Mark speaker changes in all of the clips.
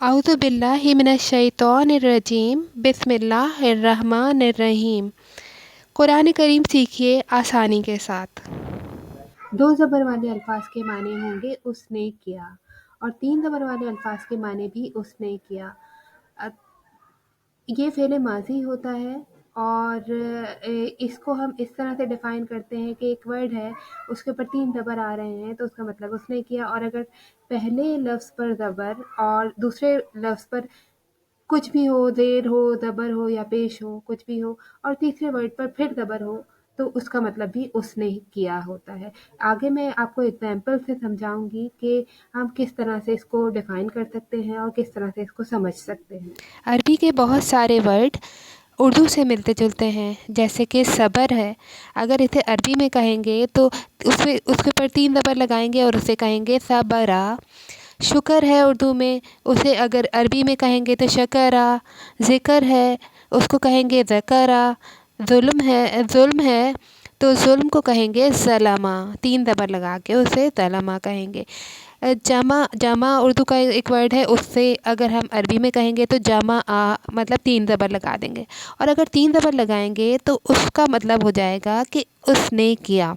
Speaker 1: اعوذ باللہ من الشیطان الرجیم بسم اللہ الرحمن الرحیم۔ قرآن کریم سیکھیے آسانی کے ساتھ۔ دو زبر والے الفاظ کے معنی ہوں گے اس نے کیا، اور تین زبر والے الفاظ کے معنی بھی اس نے کیا۔ یہ فعل ماضی ہوتا ہے، اور اس کو ہم اس طرح سے ڈیفائن کرتے ہیں کہ ایک ورڈ ہے، اس کے اوپر تین زبر آ رہے ہیں تو اس کا مطلب اس نے کیا، اور اگر پہلے لفظ پر زبر اور دوسرے لفظ پر کچھ بھی ہو، زیر ہو، زبر ہو یا پیش ہو، کچھ بھی ہو، اور تیسرے ورڈ پر پھر زبر ہو، تو اس کا مطلب بھی اس نے کیا ہوتا ہے۔ آگے میں آپ کو ایگزامپل سے سمجھاؤں گی کہ ہم کس طرح سے اس کو ڈیفائن کر سکتے ہیں اور کس طرح سے اس کو سمجھ سکتے ہیں۔ عربی کے بہت سارے ورڈ اردو سے ملتے جلتے ہیں، جیسے کہ صبر ہے، اگر اسے عربی میں کہیں گے تو اس کے اوپر تین زبر لگائیں گے اور اسے کہیں گے صبرا۔ شکر ہے اردو میں، اسے اگر عربی میں کہیں گے تو شکرا۔ ذکر ہے، اس کو کہیں گے ذکرا۔ ظلم ہے تو ظلم کو کہیں گے ظلما، تین زبر لگا کے اسے ظلما کہیں گے۔ جمع اردو کا ایک ورڈ ہے، اس سے اگر ہم عربی میں کہیں گے تو جمع مطلب تین زبر لگا دیں گے، اور اگر تین زبر لگائیں گے تو اس کا مطلب ہو جائے گا کہ اس نے کیا۔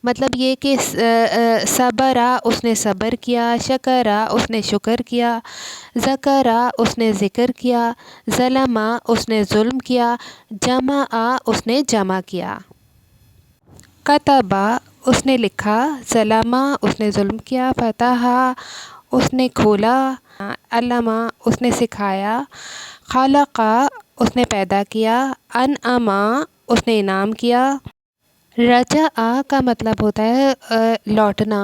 Speaker 1: مطلب یہ کہ صبرا اس نے صبر کیا، شکرا اس نے شکر کیا، ذکرا اس نے ذکر کیا، ظلما اس نے ظلم کیا، جمع اس نے جمع کیا۔ کتبا اس نے لکھا، ظلما اس نے ظلم کیا، فتحا اس نے کھولا، علما اس نے سکھایا، خلقا اس نے پیدا کیا، انعما اس نے انعام کیا۔ رجعا کا مطلب ہوتا ہے لوٹنا۔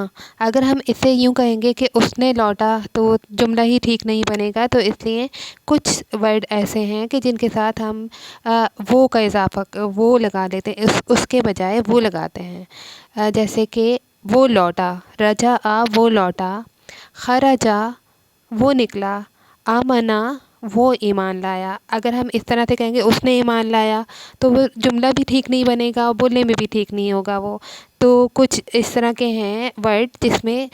Speaker 1: اگر ہم اسے یوں کہیں گے کہ اس نے لوٹا تو جملہ ہی ٹھیک نہیں بنے گا، تو اس لیے کچھ ورڈ ایسے ہیں کہ جن کے ساتھ ہم وہ کا اضافہ وہ لگا دیتے ہیں، اس کے بجائے وہ لگاتے ہیں، جیسے کہ وہ لوٹا، رجعا وہ لوٹا، خرجا وہ نکلا، آمنا وہ ایمان لایا۔ اگر ہم اس طرح سے کہیں گے اس نے ایمان لایا تو وہ جملہ بھی ٹھیک نہیں بنے گا، بولنے میں بھی ٹھیک نہیں ہوگا وہ۔ تو کچھ اس طرح کے ہیں ورڈ جس میں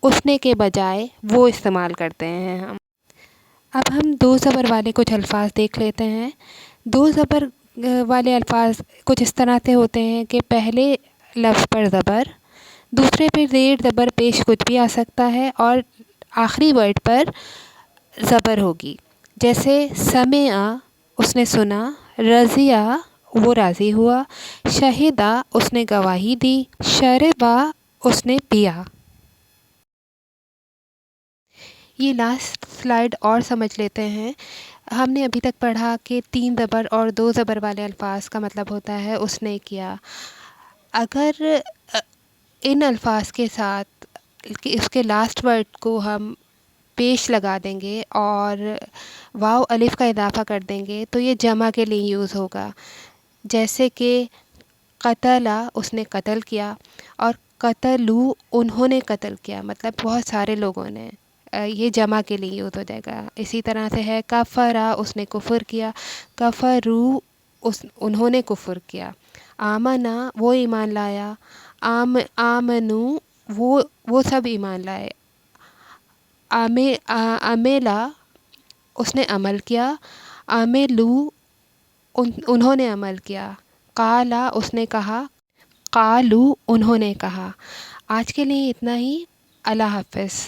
Speaker 1: اس نے کے بجائے وہ استعمال کرتے ہیں ہم۔ اب ہم دو زبر والے کچھ الفاظ دیکھ لیتے ہیں۔ دو زبر والے الفاظ کچھ اس طرح سے ہوتے ہیں کہ پہلے لفظ پر زبر، دوسرے پہ زیر زبر پیش کچھ بھی آ سکتا ہے، اور آخری ورڈ پر زبر ہوگی، جیسے سمعا اس نے سنا، رضیا وہ راضی ہوا، شہدا اس نے گواہی دی، شربا اس نے پیا۔ یہ لاسٹ سلائیڈ اور سمجھ لیتے ہیں۔ ہم نے ابھی تک پڑھا کہ تین زبر اور دو زبر والے الفاظ کا مطلب ہوتا ہے اس نے کیا۔ اگر ان الفاظ کے ساتھ اس کے لاسٹ ورڈ کو ہم پیش لگا دیں گے اور واو الف کا اضافہ کر دیں گے تو یہ جمع کے لیے یوز ہوگا، جیسے کہ قتلا اس نے قتل کیا، اور قتلو انہوں نے قتل کیا، مطلب بہت سارے لوگوں نے، یہ جمع کے لیے یوز ہو جائے گا۔ اسی طرح سے ہے کفرا اس نے کفر کیا، کفرو انہوں نے کفر کیا، آمنا وہ ایمان لایا، آمنو وہ سب ایمان لائے، عملا اس نے عمل کیا، عملو انہوں نے عمل کیا، قالا اس نے کہا، قالو انہوں نے کہا۔ آج کے لیے اتنا ہی، اللہ حافظ۔